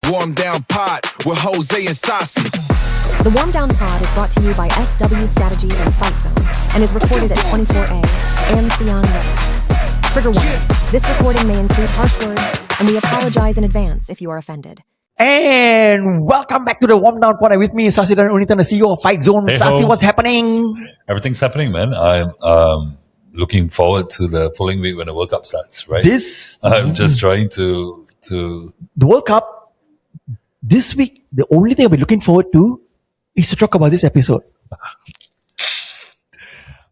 Warm Down Pod with Jose and Sasi. The Warm Down Pod is brought to you by SW Strategies and Fight Zone and is recorded at 24A Ancyon Road. Trigger warning. This recording may include harsh words, and we apologize in advance if you are offended. And welcome back to the Warm Down Pod. With me, Sasi dan Unitan, the CEO of Fight Zone. Hey Sasi, ho. what's happening? Everything's happening, man. I'm looking forward to the following week when the World Cup starts, right? I'm just trying to The World Cup, this week, the only thing I'll be looking forward to is to talk about this episode.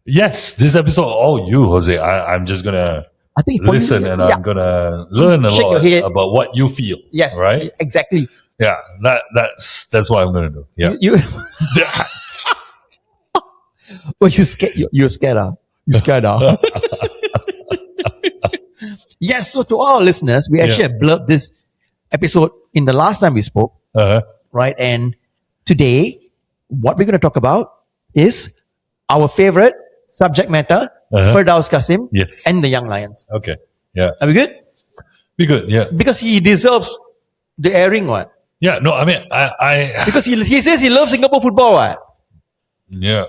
Yes, this episode, all you, Jose. I'm just gonna I think for listen you, and yeah. I'm gonna learn a Shake lot your head. about what you feel. Yes, Right? exactly. Yeah, that's what I'm gonna do. Yeah. You well, you scared. You're scared, huh? You're scared, huh? Yes. So to all our listeners, we actually have blurbed this episode in the last time we spoke, right? And today, what we're going to talk about is our favorite subject matter, Firdaus Kasim, Yes. and the Young Lions. Okay. Yeah. Are we good? Be good. Yeah. Because he deserves the airing, what? Yeah. No, I mean, I Because he says he loves Singapore football, what? yeah.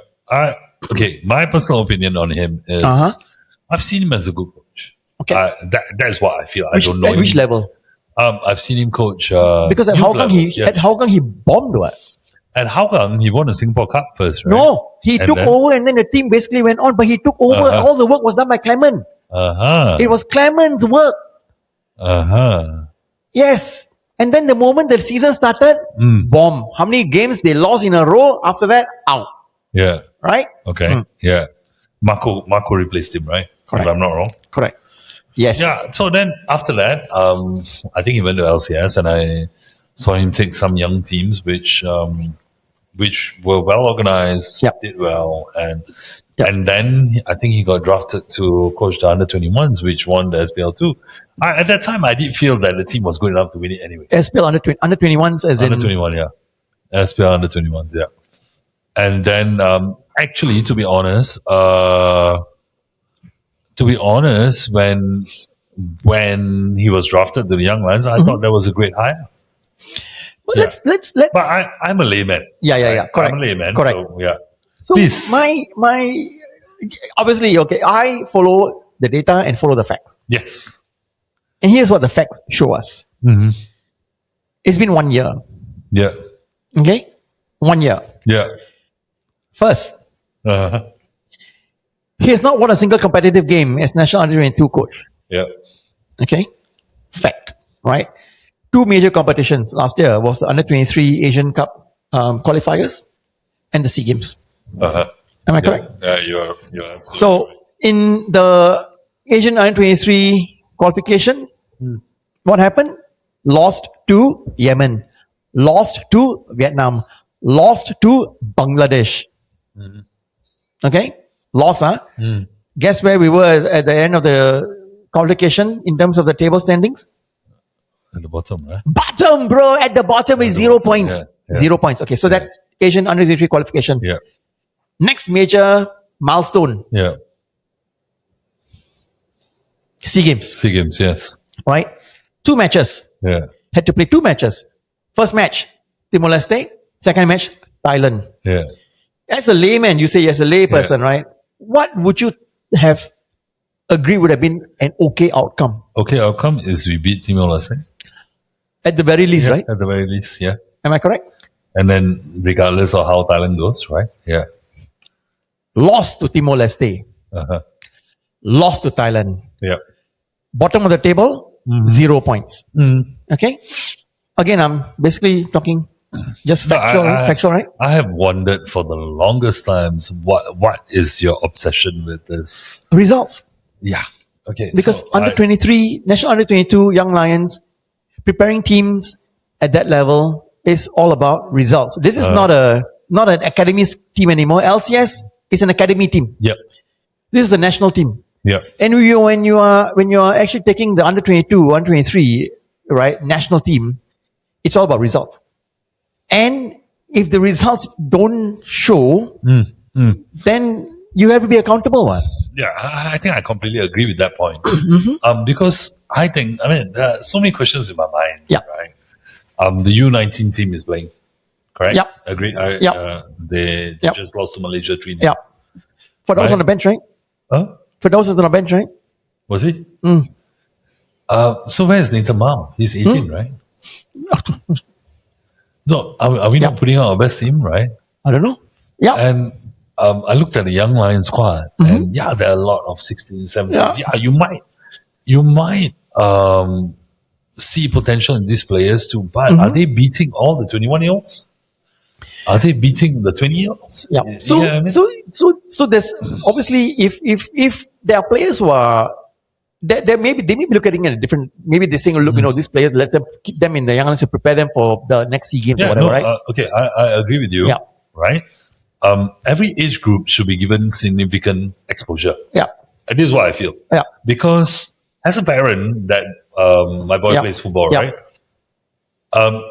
Okay. My personal opinion on him is I've seen him as a good coach. Okay. That's what I feel. I don't know At which him. level? I've seen him coach. Because at youth Hougang level, yes. he bombed, what? At Hougang, he won a Singapore Cup first, right? No, he And took then- over and then the team basically went on, but he took over. All the work was done by Clement. It was Clement's work. Yes. And then the moment the season started, bomb. How many games they lost in a row? After that, out. Yeah. Right? Okay. Yeah. Marco replaced him, right? Correct. If I'm not wrong. Correct. Yes. Yeah. So then after that, I think he went to LCS and I saw him take some young teams which were well organized, Yep. did well, and Yep. and then I think he got drafted to coach the under-21s, which won the SPL too. At that time, I did feel that the team was good enough to win it anyway. SPL under 21s as in. Under-21, yeah. SPL under-21s, yeah. And then, actually, to be honest, when he was drafted to the Young Lions, I thought that was a great hire. Well, Yeah. let's. But I'm a layman. Yeah. Right? Correct. I'm a layman. Correct. So, yeah. So Please. my obviously, okay, I follow the data and follow the facts. Yes. And here's what the facts show us. It's been 1 year. Yeah. Okay? 1 year. Yeah. First, Uh-huh. he has not won a single competitive game as national under-22 coach. Yeah. Okay? Fact. Right? 2 major competitions last year was the under-23 Asian Cup qualifiers and the SEA Games. Uh-huh. Am I correct? Yeah, you're absolutely So, right. in the Asian under-23 qualification, what happened? Lost to Yemen. Lost to Vietnam. Lost to Bangladesh. Okay? Lost, huh? Guess where we were at the end of the qualification in terms of the table standings? At the bottom, right? Bottom, bro. At the bottom is 0 points. Yeah. 0 points. Okay, so that's Asian under-23 qualification. Yeah. Next major milestone, Yeah. SEA Games. SEA Games, yes. Right? 2 matches. Yeah. Had to play 2 matches. First match, Timor-Leste. Second match, Thailand. Yeah. As a layman, you say as a layperson, right? What would you have agreed would have been an okay outcome? Okay, outcome is we beat Timor-Leste. At the very least, right? At the very least, yeah. Am I correct? And then regardless of how Thailand goes, right? Yeah. Lost to Timor-Leste. Uh-huh. Lost to Thailand. Yeah. Bottom of the table, 0 points. Okay? Again, I'm basically talking just factual, factual, right? I have wondered for the longest times what is your obsession with this? Results. Yeah. Okay. Because so under 23, national under 22, Young Lions, preparing teams at that level is all about results. This is not an academy team anymore. LCS is an academy team. Yep. This is the national team. Yep. And when you are actually taking the under 22, under 23, right, national team, it's all about results. And if the results don't show, then you have to be accountable. One. Yeah, I think I completely agree with that point. Because I think, there are so many questions in my mind. Yeah. Right. The U19 team is playing, correct? Yep. Agree. Yep. They Yep. just lost to Malaysia 3-0. Yeah. Firdaus Right. on the bench, right? Huh? Firdaus is on the bench, right? Was he? So where's Nathan Mao? He's 18, right? No, are we Yeah. not putting out our best team, right? I don't know. Yeah. And I looked at the young lion squad, and yeah, there are a lot of 16, 17. Yeah. Yeah, you might see potential in these players too, but are they beating all the 21-year-olds? Are they beating the 20-year-olds? Yeah. So, I mean, so there's obviously if there are players who are they may be looking at a different. Maybe they're saying, look, these players, let's keep them in the young lions to prepare them for the next SEA Games or whatever, right? Okay, I agree with you. Yeah. Right. Every age group should be given significant exposure. Yeah. And this is what I feel. Yeah. Because as a parent, that my boy Yeah. plays football, Yeah. right?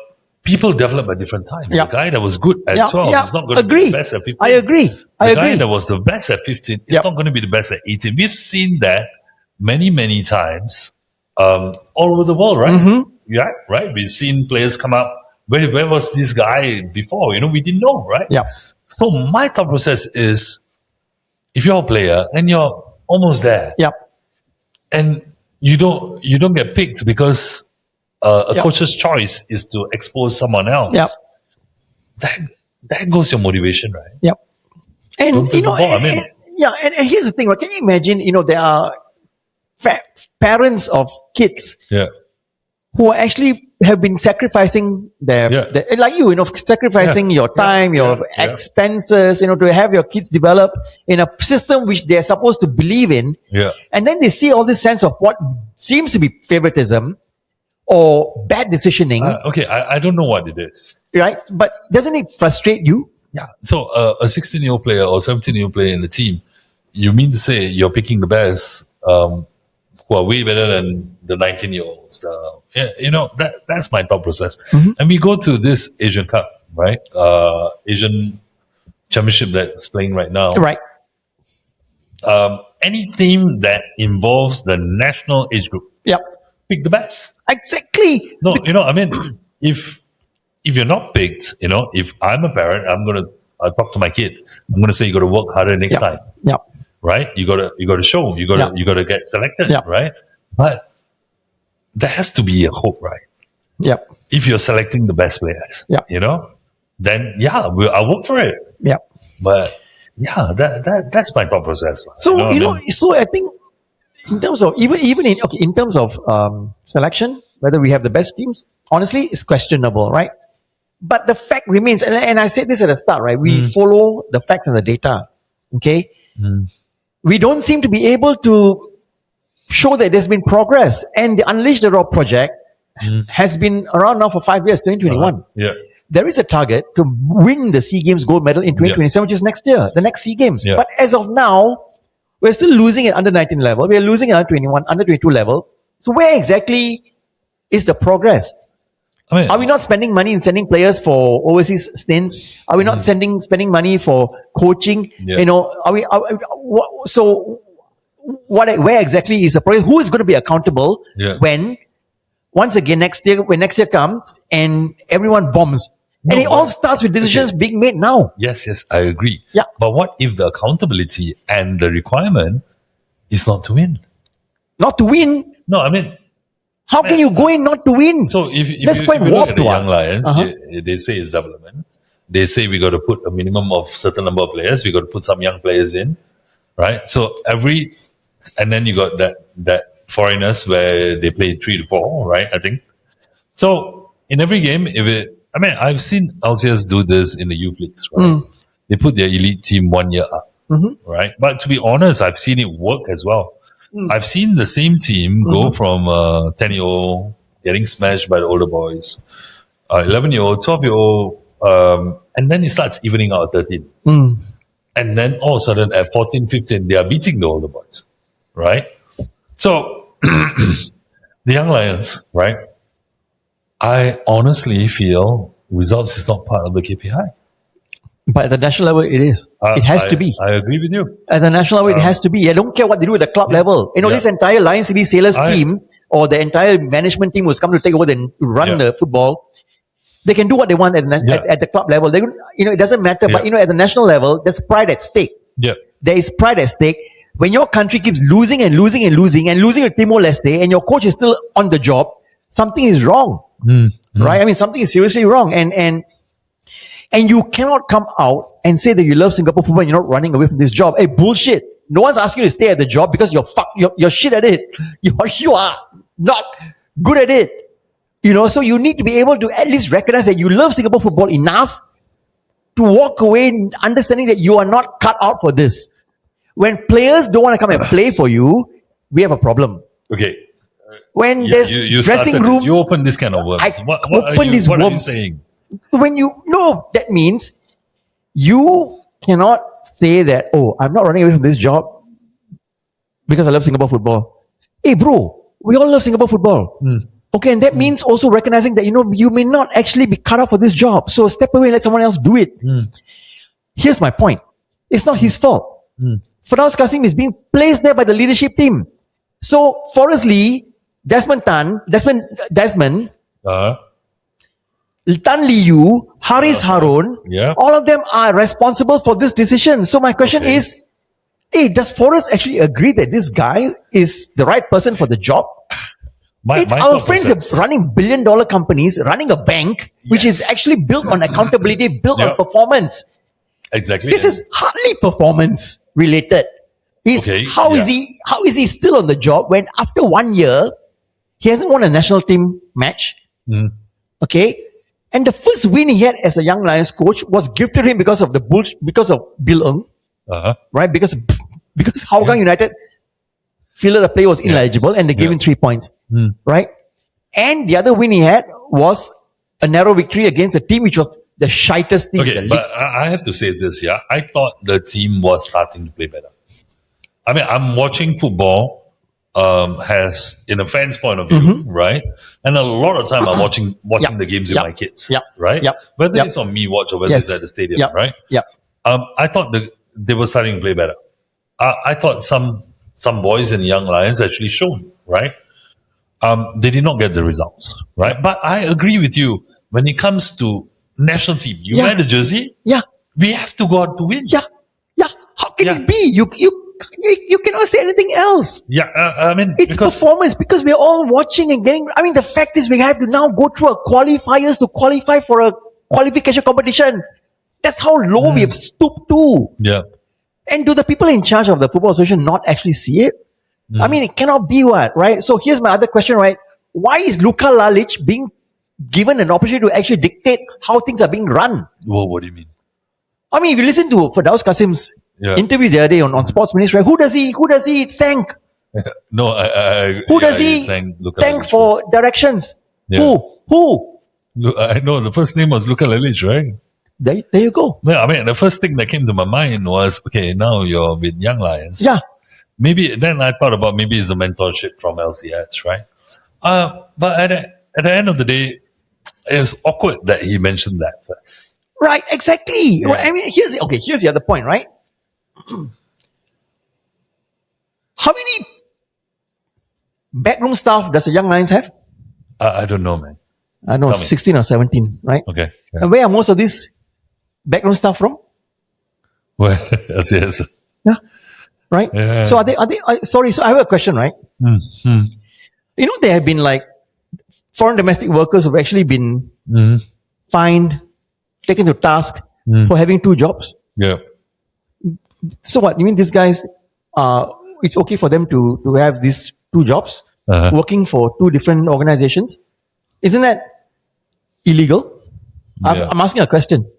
People develop at different times. Yeah. The guy that was good at 12 is not going to be the best at 15. I agree. The guy that was the best at 15 is not going to be the best at 18. We've seen that many, many times all over the world, right? Yeah, right. We've seen players come up. Where was this guy before? We didn't know, right? Yeah. So my thought process is, if you're a player and you're almost there, Yeah. and you don't get picked because a Yeah. coach's choice is to expose someone else. Yeah. That goes your motivation, right? Yeah. And Don't play football, I mean. and here's the thing, right? Can you imagine? There are parents of kids Yeah. who actually have been sacrificing their like sacrificing your time, your expenses, to have your kids develop in a system which they're supposed to believe in. Yeah. And then they see all this sense of what seems to be favoritism or bad decisioning, Okay, I don't know what it is. right? But doesn't it frustrate you? Yeah. So a 16-year-old player or 17-year-old player in the team, you mean to say you're picking the best who are way better than the 19-year-olds? That's my thought process. And we go to this Asian Cup, right? Asian Championship that's playing right now. Right. Any team that involves the national age group, Yep. pick the best. Exactly. No, I mean, if you're not picked, if I'm a parent, I'm gonna talk to my kid. I'm gonna say you got to work harder next time, Yep. right? You got to show. You got to get selected, Yeah. right? But there has to be a hope, right? Yep. If you're selecting the best players, Yeah. then I'll work for it. Yep. But yeah, that's my thought process. So what I mean? so I think in terms of in terms of selection, whether we have the best teams, honestly, it's questionable, right? But the fact remains, and I said this at the start, right? We follow the facts and the data. Okay, we don't seem to be able to show that there's been progress, and the Unleash the Raw project has been around now for 5 years, 2021. Yeah. There is a target to win the SEA Games gold medal in 2027, which is next year, the next SEA Games. Yeah. But as of now, we're still losing at under 19 level. We're losing at under 21, under 22 level. So where exactly is the progress? I mean, Are we not spending money in sending players for overseas stints? Are we not spending money for coaching? Yeah. Where exactly is the progress? Who is going to be accountable when once again when next year comes and everyone bombs? And it all starts with decisions being made now. Yes, I agree. Yeah. But what if the accountability and the requirement is not to win? Not to win. No, I mean, How can you go in not to win? so if That's you quite look at warped the one. Young Lions, Uh-huh. they say it's development. They say we got to put a minimum of certain number of players. We got to put some young players in, right? So and then you got that foreigners where they play 3 to 4, right? I think. So in every game, I've seen LCS do this in the youth leagues, right? They put their elite team 1 year up, right? But to be honest, I've seen it work as well. I've seen the same team go from 10-year-old getting smashed by the older boys, 11-year-old, 12-year-old, and then it starts evening out at 13. And then all of a sudden at 14, 15, they are beating the older boys, right? So the Young Lions, right? I honestly feel results is not part of the KPI. But at the national level, it is. It has to be. I agree with you. At the national level, it has to be. I don't care what they do at the club level. This entire Lion City Sailors team or the entire management team who's come to take over and run the football They can do what they want at the club level. They, it doesn't matter. But at the national level, there's pride at stake. Yeah. There is pride at stake. When your country keeps losing and losing and losing and losing to Timor-Leste, and your coach is still on the job, something is wrong, right? I mean, something is seriously wrong, and you cannot come out and say that you love Singapore football and you're not running away from this job. Hey, bullshit! No one's asking you to stay at the job because you're shit at it. You are not good at it. So you need to be able to at least recognize that you love Singapore football enough to walk away understanding that you are not cut out for this. When players don't want to come and play for you, we have a problem. Okay. When there's you dressing room, you open this kind of worms. What are you saying? That means you cannot say that, I'm not running away from this job because I love Singapore football. Hey, bro, we all love Singapore football. Okay, and that means also recognizing that, you may not actually be cut out for this job. So step away and let someone else do it. Here's my point. It's not his fault. Firdaus Kasim is being placed there by the leadership team. So Forrest Lee, Desmond, Tan Liu, Haris Harun, all of them are responsible for this decision. So my question is, does Forrest actually agree that this guy is the right person for the job? Our friends are running billion-dollar companies, running a bank, which is actually built on accountability, built on performance. Exactly. This is hardly performance related. How is he still on the job when after 1 year he hasn't won a national team match? Okay, and the first win he had as a Young Lions coach was gifted him because of Bill Ng, right? Because Hougang United feel the player was ineligible and they gave him 3 points, right? And the other win he had was a narrow victory against a team which was the shittest team in the league. But I have to say this, I thought the team was starting to play better. I mean, I'm watching football has, in a fan's point of view, right? And a lot of time I'm watching the games with my kids, right? Whether it's on Me Watch or whether it's at the stadium, right? I thought they were starting to play better. I thought some boys in Young Lions actually showed, right? They did not get the results, right? But I agree with you. When it comes to national team, you wear the jersey, we have to go out to win. How can it be? You cannot say anything else. I mean, it's performance because we're all watching and getting. I mean, the fact is we have to now go through a qualifiers to qualify for a qualification competition. That's how low we have stooped to. And do the people in charge of the Football Association not actually see it? I mean, it cannot be right? So here's my other question, right? Why is Luka Lalic being given an opportunity to actually dictate how things are being run? Well, what do you mean? I mean, if you listen to Firdaus Kasim's interview the other day on Sports Ministry, who does he thank? No, who does he thank for directions? Who? I know the first name was Luka Lalic, right? There you go. Yeah, I mean, the first thing that came to my mind was, okay, now you're with Young Lions. Maybe then I thought about maybe it's the mentorship from LCS, right? But at the end of the day, it's awkward that he mentioned that first. Right, exactly. I mean, here's the other point, right? How many backroom staff does the Young Lions have? I don't know, man. I know, 16 or 17, right? Okay. And where are most of these backroom staff from? Well, yes. Right? Yeah. So sorry, so I have a question, right? There have been like foreign domestic workers who have actually been fined, taken to task for having 2 jobs. So what? You mean these guys, it's okay for them to have these 2 jobs, working for 2 different organizations? Isn't that illegal? I'm asking a question.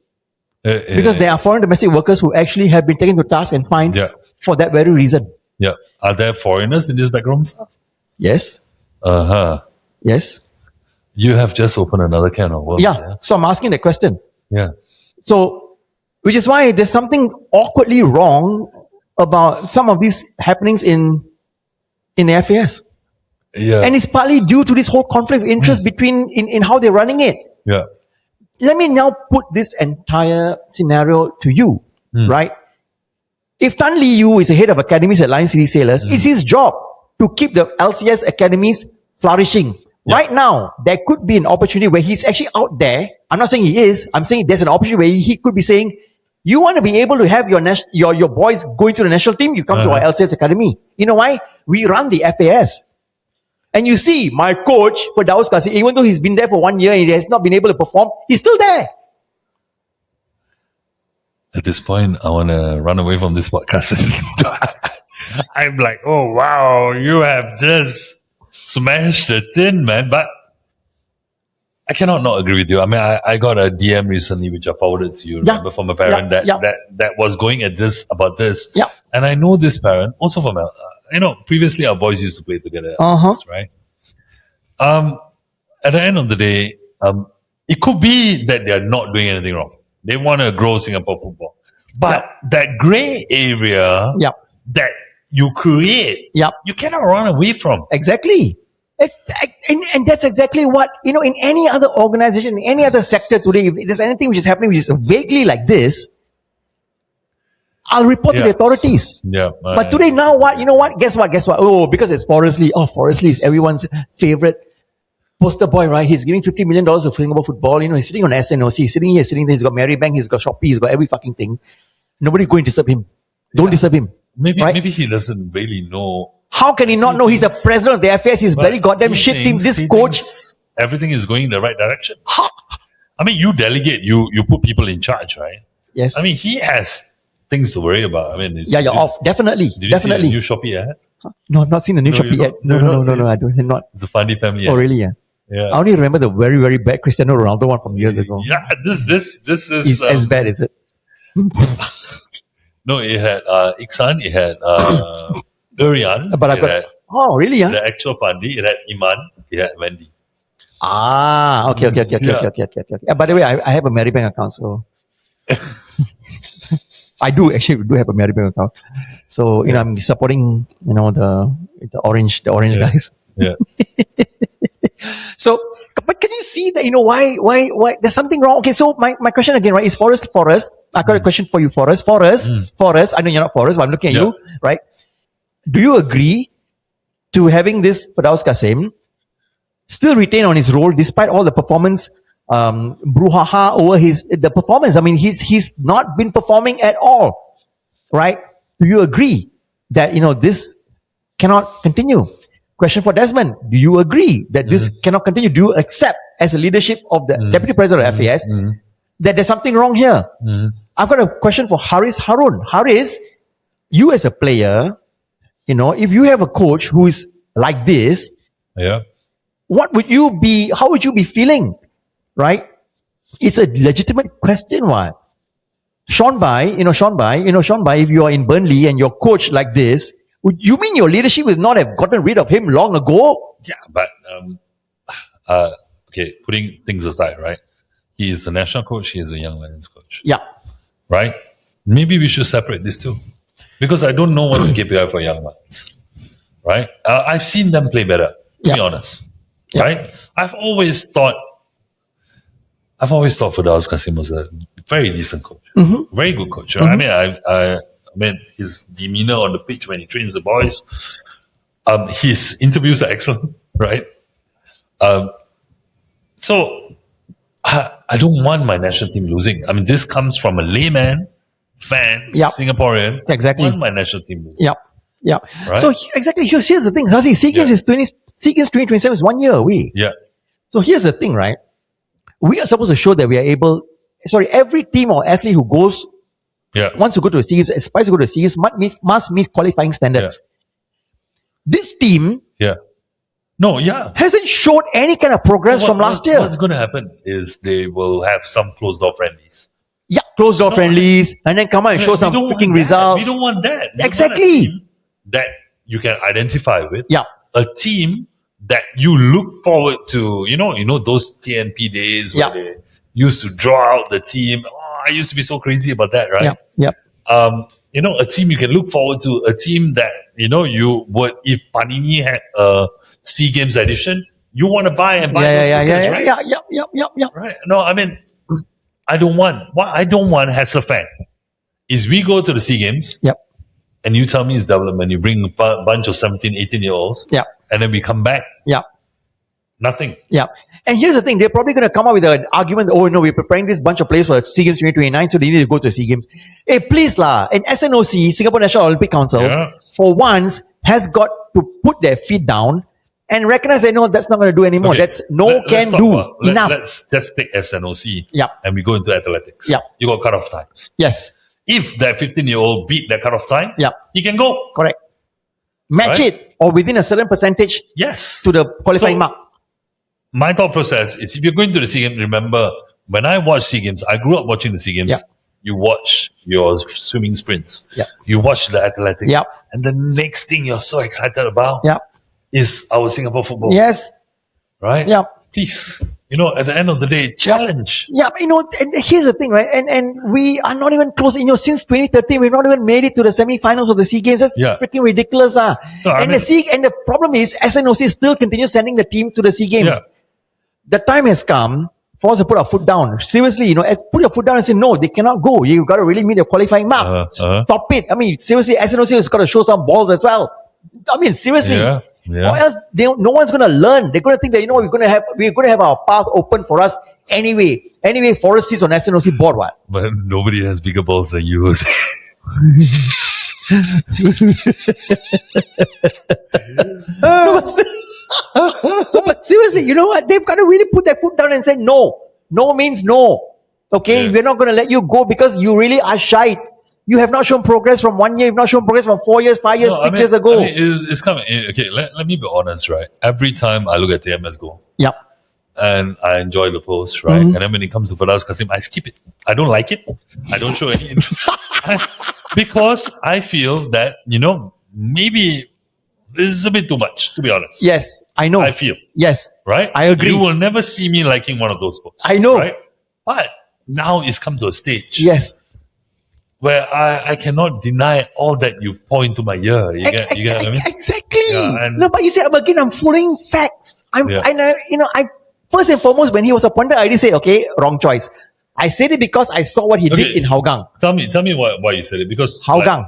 Because there are foreign domestic workers who actually have been taken to task and fined for that very reason. Are there foreigners in this backroom stuff? Yes. Yes. You have just opened another can of worms. So I'm asking the question. So, which is why there's something awkwardly wrong about some of these happenings in the FAS. And it's partly due to this whole conflict of interest between in how they're running it. Let me now put this entire scenario to you, right? If Tan Liu is the head of academies at Lion City Sailors, it's his job to keep the LCS academies flourishing. Right now, there could be an opportunity where he's actually out there I'm not saying he is. I'm saying there's an opportunity where he could be saying, you want to be able to have your boys going to the national team, you come to our LCS academy. You know why? We run the FAS. And you see, my coach, Firdaus Kasim, even though he's been there for 1 year and he has not been able to perform, he's still there. At this point, I want to run away from this podcast. I'm like, oh wow, you have just smashed the tin, man. But I cannot not agree with you. I mean, I got a DM recently which I forwarded to you, remember, from a parent that was going at this about this. Yeah. And I know this parent also from previously our boys used to play together, right? At the end of the day, it could be that they are not doing anything wrong. They want to grow Singapore football. But that grey area that you create, you cannot run away from. Exactly. And that's exactly what, in any other organization, in any other sector today, if there's anything which is happening which is vaguely like this, I'll report to the authorities. Yeah. But today, now what? You know what? Guess what? Oh, because it's Forrest Lee. Oh, Forrest Lee is everyone's favorite poster boy, right? He's giving $50 million to Singapore football. He's sitting on SNOC. He's sitting here, sitting there. He's got Marybank. He's got Shopee. He's got every fucking thing. Nobody going to disturb him. Don't disturb him. Maybe he doesn't really know. How can he not know? He's the president of the FAS. He's very goddamn shit team. This coach. Everything is going in the right direction. I mean, you delegate. You put people in charge, right? Yes. I mean, he has things to worry about. I mean, you're off. Definitely. Did you Definitely. see the new Shopee ad? No, I've not seen the new Shopee yet. No, I do not. It's a funny family. Oh, really? Yeah. Yeah. I only remember the very, very bad Cristiano Ronaldo one from years ago. Yeah, this is as bad, is it? No, it had Iksan, it had Urian, But oh, really? Yeah. The actual Fandi, it had Iman, it had Wendy. Okay. By the way, I have a Marybank account, so I do have a Marybank account. So I'm supporting the orange guys. Yeah. So, but can you see that, why there's something wrong? Okay, so my question again, right, is Forrest. I got a question for you, Forrest. Forrest, I know you're not Forrest, but I'm looking at you, right? Do you agree to having this Firdaus Kasim still retain on his role despite all the performance, brouhaha over the performance? I mean, he's not been performing at all, right? Do you agree that, this cannot continue? Question for Desmond. Do you agree that this cannot continue? Do you accept as a leadership of the deputy president of FAS that there's something wrong here? I've got a question for Haris Harun. Haris, you as a player, if you have a coach who is like this, how would you be feeling? Right? It's a legitimate question, what? Sean Bai, if you are in Burnley and your coach like this, you mean your leadership would not have gotten rid of him long ago? Yeah, but okay, putting things aside, right? He is the national coach. He is a young lions coach. Yeah. Right? Maybe we should separate these two. Because I don't know what's the KPI for young lions. Right? I've seen them play better, to be honest. Yeah. Right? I've always thought Firdaus Kasim was a very decent coach. Very good coach. Right? I mean, his demeanor on the pitch when he trains the boys, his interviews are excellent, right? So I don't want my national team losing. I mean, this comes from a layman, fan, Singaporean. Exactly. I want my national team losing. Yeah. Right? So exactly, here's the thing. Sasi, SEA Games 2027 is 1 year away. Yeah. So here's the thing, right? We are supposed to show that we are able. Every team or athlete who wants to go to the SEA Games, aspires to go to the SEA Games, must meet qualifying standards. This team hasn't showed any kind of progress from last year. What's going to happen is they will have some closed-door friendlies. Yeah, closed-door friendlies, and then come out and show some freaking results. We don't want that. Exactly. That you can identify with. Yeah. A team that you look forward to. You know those TNP days where they used to draw out the team. Oh, I used to be so crazy about that, right? Yeah. A team you can look forward to, a team that, you would, if Panini had a SEA Games edition, you want to buy those tickets, right? Yeah. Right. No, I mean, what I don't want as a fan is we go to the SEA Games and you tell me it's development, you bring a bunch of 17, 18-year-olds and then we come back Nothing. Yeah. And here's the thing, they're probably going to come up with an argument, oh no, we're preparing this bunch of players for SEA Games 2029, so they need to go to SEA Games. Hey, please lah, an SNOC, Singapore National Olympic Council, Yeah. for once, has got to put their feet down and recognize that no, that's not going to do anymore. Okay, That's no let's can talk do. about- Enough. Let's just take SNOC Yeah. and we go into athletics. Yeah. You got cut-off times. Yes. If that 15-year-old beat that cut-off time, Yeah. he can go. Correct. Match Right. it or within a certain percentage Yes. to the qualifying So- mark. My thought process is if you're going to the SEA Games, remember, when I watch SEA Games, I grew up watching the SEA Games. Yeah. You watch your swimming sprints. Yeah. You watch the athletics. Yeah. And the next thing you're so excited about Yeah. is our Singapore football. Yes. Right? Yeah. Please. At the end of the day, challenge. Yeah, and here's the thing, right? And we are not even close. Since 2013, we've not even made it to the semi-finals of the SEA Games. That's Yeah. freaking ridiculous, So, and the problem is SNOC still continues sending the team to the SEA Games. Yeah. The time has come for us to put our foot down. Seriously, put your foot down and say no, they cannot go. You've got to really meet your qualifying mark. Stop it. Seriously, SNOC has got to show some balls as well. Seriously. Yeah. Yeah. Or else no one's going to learn. They're going to think that we're going to have our path open for us anyway. Anyway, Forrest sits on SNOC board. What? But nobody has bigger balls than you. But seriously, you know what? They've got to really put their foot down and say no. No means no. Okay, Yeah. we're not going to let you go because you really are shy. You have not shown progress from 1 year. You've not shown progress from 4 years, 5 years, 6 years ago. It's coming. Okay, let me be honest, right? Every time I look at TMS go Yeah. and I enjoy the post, right? And then when it comes to Firdaus Kasim, I skip it. I don't like it. I don't show any interest. Because I feel that, maybe this is a bit too much, to be honest. Yes, I know. I feel. Yes, Right? I agree. You will never see me liking one of those posts. I know. Right? But now it's come to a stage yes. where I cannot deny all that you point to my ear. You get what I mean? Exactly. Yeah, and- No, but you see, again, I'm following facts. Yeah. I first and foremost, when he was appointed, I already said, okay, wrong choice. I said it because I saw what he did in Hougang. Tell me why you said it. Because Hougang.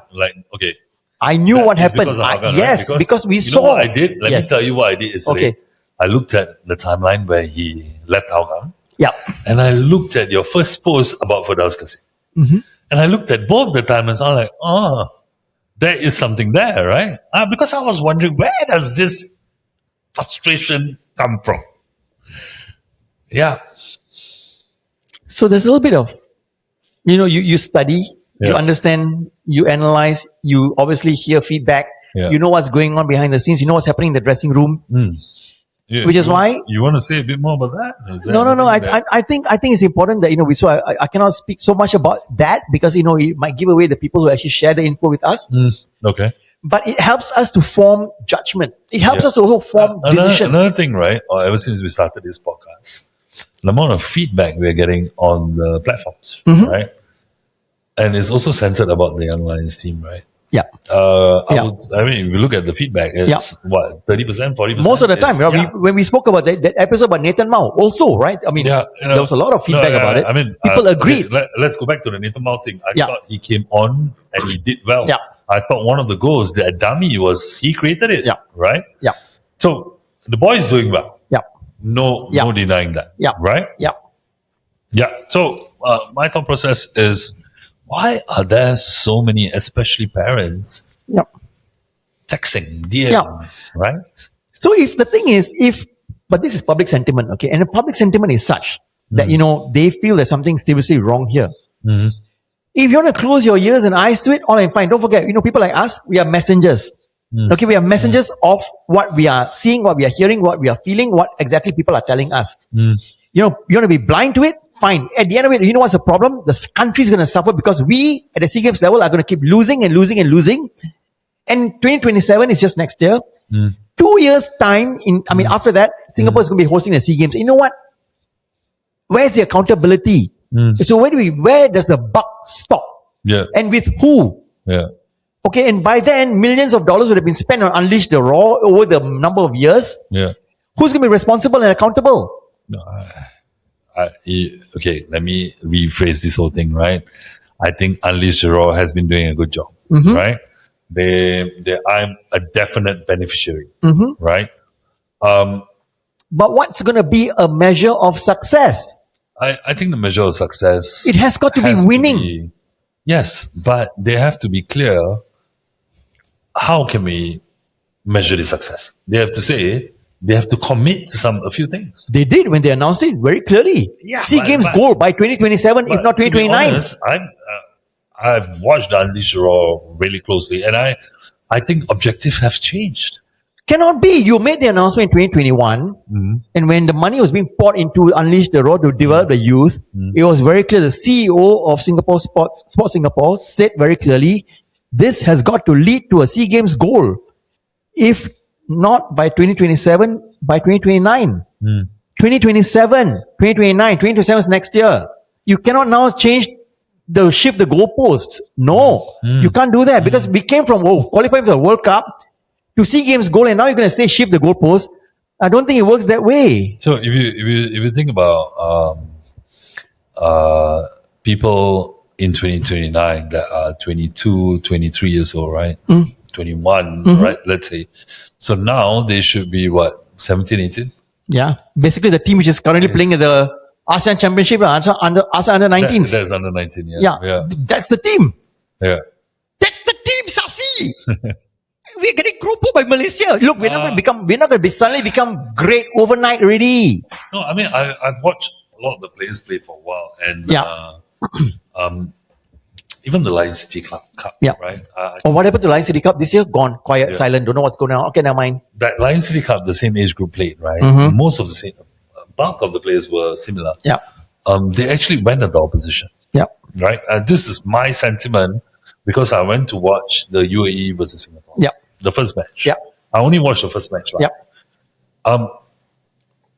Okay. I knew That what is happened. because of Hougang, right? Yes, because we you saw. know what I did? Let me Yes. tell you what I did yesterday. Okay. I looked at the timeline where he left Hougang, Yeah. and I looked at your first post about Firdaus Kasim. And I looked at both the timelines. I'm like, there is something there, right? Because I was wondering, where does this frustration come from? Yeah. So there's a little bit of, you study, you Yeah. understand, you analyze, you obviously hear feedback, Yeah. you know what's going on behind the scenes, you know what's happening in the dressing room. Yeah, Which is you- why- you want to say a bit more about that? Is there No. anything that- I think it's important that I cannot speak so much about that because it might give away the people who actually share the info with us. Okay. But it helps us to form judgment. It helps Yeah. us to also form decisions. Another thing, right? Or ever since we started this podcast, the amount of feedback we're getting on the platforms, Mm-hmm. right? And it's also centered about the Young Lions team, right? Yeah. If you look at the feedback, it's 30%, 40%. Most of the time, when we spoke about that episode about Nathan Mao, also, right? There was a lot of feedback about it. People agreed. Okay, let's go back to the Nathan Mao thing. I Yeah. thought he came on and he did well. Yeah. I thought one of the goals, the dummy, he created it. Yeah. Right? Yeah. So the boy is doing well. Yeah. No denying that. Yeah. Right? Yeah. Yeah. So my thought process is, why are there so many, especially parents, Yeah. texting, DM, Yeah. right? So if the thing is, but this is public sentiment, okay? And the public sentiment is such that, they feel there's something seriously wrong here. If you want to close your ears and eyes to it, all I'm fine. Don't forget, people like us, we are messengers. Okay, we are messengers of what we are seeing, what we are hearing, what we are feeling, what exactly people are telling us. You want to be blind to it? Fine. At the end of it, you know what's the problem? The country is going to suffer because we, at the SEA Games level, are going to keep losing and losing and losing. And 2027 is just next year. 2 years' time, after that, Singapore is going to be hosting the SEA Games. You know what? Where's the accountability? So where does the buck stop? Yeah. And with who? Yeah. Okay, and by then, millions of dollars would have been spent on Unleash the Raw over the number of years. Yeah. Who's going to be responsible and accountable? No, okay, let me rephrase this whole thing, right? I think Unleash the Raw has been doing a good job, right? I'm a definite beneficiary, right? But what's going to be a measure of success? I think the measure of success. It has got to be winning. Yes, but they have to be clear. How can we measure the success? They have to say, they have to commit to a few things. They did when they announced it very clearly. Yeah, SEA Games goal by 2027, if not 2029. To be honest, I've watched the Unleashed Raw really closely, and I think objectives have changed. Cannot be. You made the announcement in 2021, and when the money was being poured into Unleash the Raw to develop the youth, it was very clear. The CEO of Singapore Sports Singapore said very clearly, this has got to lead to a SEA Games goal. If not by 2027, by 2029. 2027, 2029, 2027 is next year. You cannot now shift the goalposts. No, you can't do that because we came from qualifying for the World Cup to SEA Games goal, and now you're going to say shift the goalposts. I don't think it works that way. So if you think about people in 2029 that are 22, 23 years old, right? 21, right? Let's say. So now they should be what, 17, 18? Yeah, basically the team which is currently playing at the ASEAN Championship under 19s. That's under 19. Yeah. That's the team. Yeah. That's the team, Sasi. We're getting groped by Malaysia. Look, we're not going to suddenly become great overnight already. No, I mean, I've watched a lot of the players play for a while, and even the Lion City Cup, right? What happened to Lion City Cup this year? Gone, quiet, silent, don't know what's going on. Okay, never mind. That Lion City Cup, the same age group played, right? Most of the same, bulk of the players were similar. Yeah. They actually went at the opposition. Yeah. Right? This is my sentiment because I went to watch the UAE versus Singapore. Yeah. The first match. Yeah. I only watched the first match. Right? Yeah.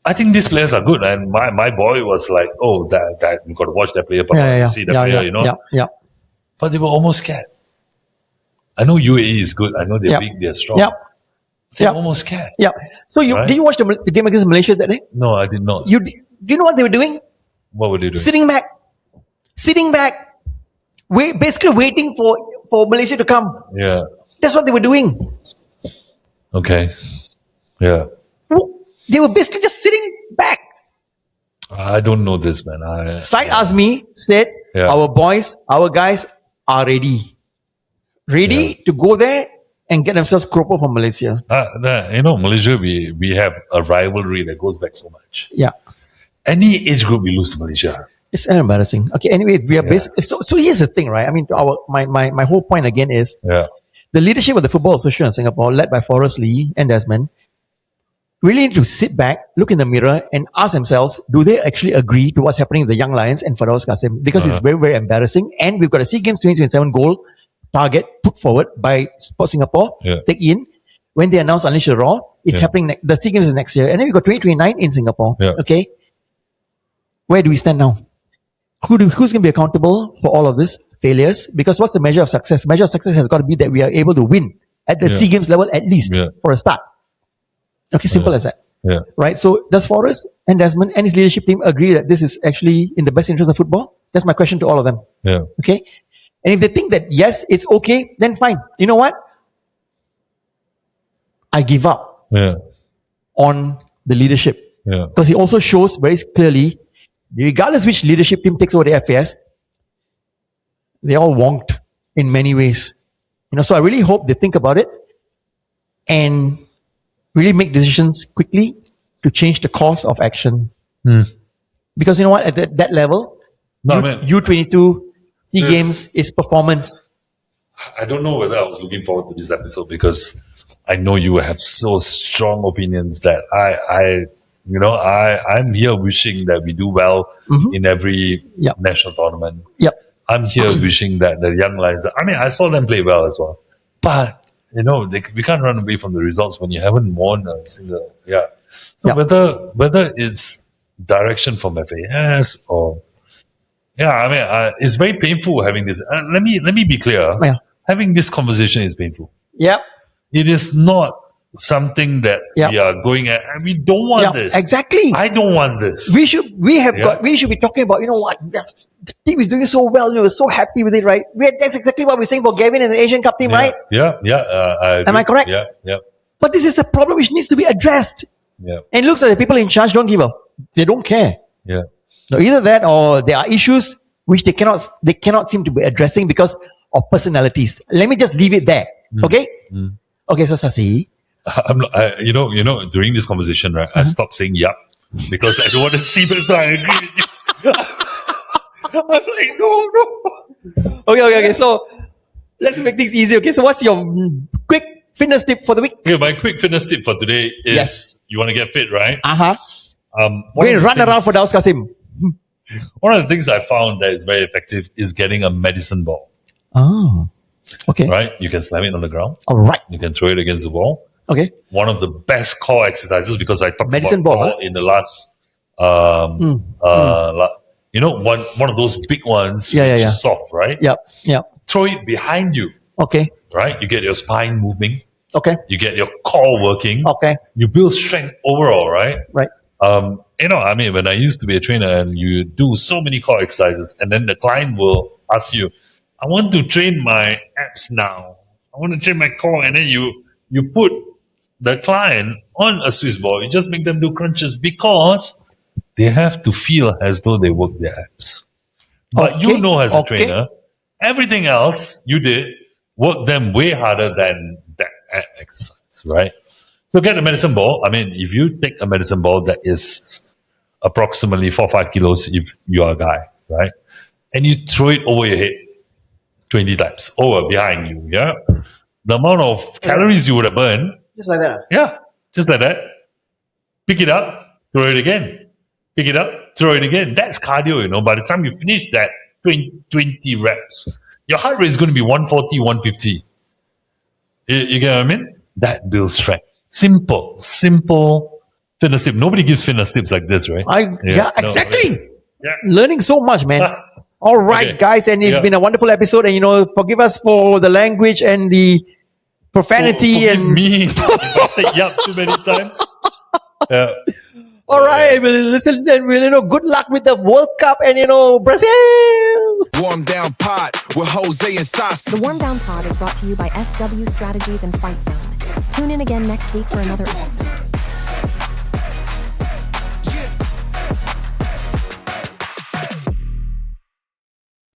I think these players are good, and my boy was like, "Oh, that you got to watch that player, see that player, you know." Yeah. But they were almost scared. I know UAE is good. I know they're big, they're strong. Yeah. They're almost scared. Yeah. So did you watch the game against Malaysia that day? No, I did not. Do you know what they were doing? What were they doing? Sitting back, basically waiting for Malaysia to come. Yeah. That's what they were doing. Okay. Yeah. They were basically just sitting back. I don't know this, man. Syed Azmi said, our guys are ready. To go there and get themselves cropo from Malaysia. Malaysia, we have a rivalry that goes back so much. Yeah. Any age group we lose to Malaysia. It's embarrassing. Okay, anyway, we are basically, so here's the thing, right? I mean, my whole point again is, the leadership of the Football Association of Singapore, led by Forrest Lee and Desmond, really need to sit back, look in the mirror, and ask themselves, do they actually agree to what's happening with the Young Lions and Firdaus Kasim? Because it's very, very embarrassing. And we've got a SEA Games 2027 goal target put forward by Sports Singapore, take in. When they announce Unleash the Raw, it's happening, the SEA Games is next year. And then we've got 2029 in Singapore. Okay? Where do we stand now? Who's going to be accountable for all of this? Failures, because what's the measure of success? Measure of success has got to be that we are able to win at the SEA Games level at least for a start. Okay, simple as that. Yeah. Right. So does Forrest and Desmond and his leadership team agree that this is actually in the best interest of football? That's my question to all of them. Yeah. Okay. And if they think that yes, it's okay, then fine. You know what? I give up on the leadership. Yeah. Because he also shows very clearly, regardless which leadership team takes over the FAS, they all wonked in many ways. So I really hope they think about it and really make decisions quickly to change the course of action. Because you know what? At that level, U22 SEA Games is performance. I don't know whether I was looking forward to this episode because I know you have so strong opinions that I'm here wishing that we do well in every national tournament. Yep. I'm here wishing that the Young Lions, I saw them play well as well. But, we can't run away from the results when you haven't won a single, So whether it's direction from FAS or, it's very painful having this. Let me be clear. Having this conversation is painful. Yep. It is not something that we are going at. We don't want this. Exactly. I don't want this. We should be talking about, the team is doing so well. We were so happy with it, right? That's exactly what we're saying for Gavin and the Asian Cup team, right? Yeah. Am I correct? Yeah. But this is a problem which needs to be addressed. Yeah. And it looks like the people in charge don't give a, they don't care. Yeah. So either that or there are issues which they cannot seem to be addressing because of personalities. Let me just leave it there. Okay? Okay, so Sasi. I'm not, you know, during this conversation, right, I stopped saying yup because I don't want to see this. I agree with you. I'm like, no. Okay. So let's make things easy. Okay, so what's your quick fitness tip for the week? Okay, my quick fitness tip for today is Yes. you want to get fit, right? Go One and of the run around for Firdaus Kasim. One of the things I found that is very effective is getting a medicine ball, Oh, okay. right? You can slam it on the ground. All right. You can throw it against the wall. Okay. One of the best core exercises because I talked Medicine about ball, core in the last, you know, one of those big ones, Yeah. which is soft, right? Yep. Throw it behind you, Okay. right? You get your spine moving. Okay. You get your core working. Okay. You build strength overall, right? Right. You know, I mean, when I used to be a trainer and you do so many core exercises and then the client will ask you, I want to train my abs now. I want to train my core. And then you put the client on a Swiss ball. You just make them do crunches because they have to feel as though they work their abs. But Okay, you know, as a okay. trainer, everything else you did work them way harder than that exercise, right? So get a medicine ball. I mean, if you take a medicine ball that is approximately 4 or 5 kilos if you are a guy, right? And you throw it over your head 20 times, over behind you, yeah? The amount of calories you would have burned, Just like that. yeah, just like that. Pick it up, throw it again. Pick it up, throw it again. That's cardio, you know. By the time you finish that 20 reps, your heart rate is going to be 140, 150. You get what I mean? That builds strength. Simple fitness tip. Nobody gives fitness tips like this, right? Exactly. Yeah. Learning so much, man. All right, Okay. guys, and it's Yeah. been a wonderful episode. And forgive us for the language and the profanity Forgive and me if I say yup too many times. Yeah. all right, we'll listen and we'll good luck with the World Cup and Brazil. Warm down pod with Jose and Sasi. The Warm Down Pod is brought to you by SW Strategies and Fight Zone. Tune in again next week for another episode.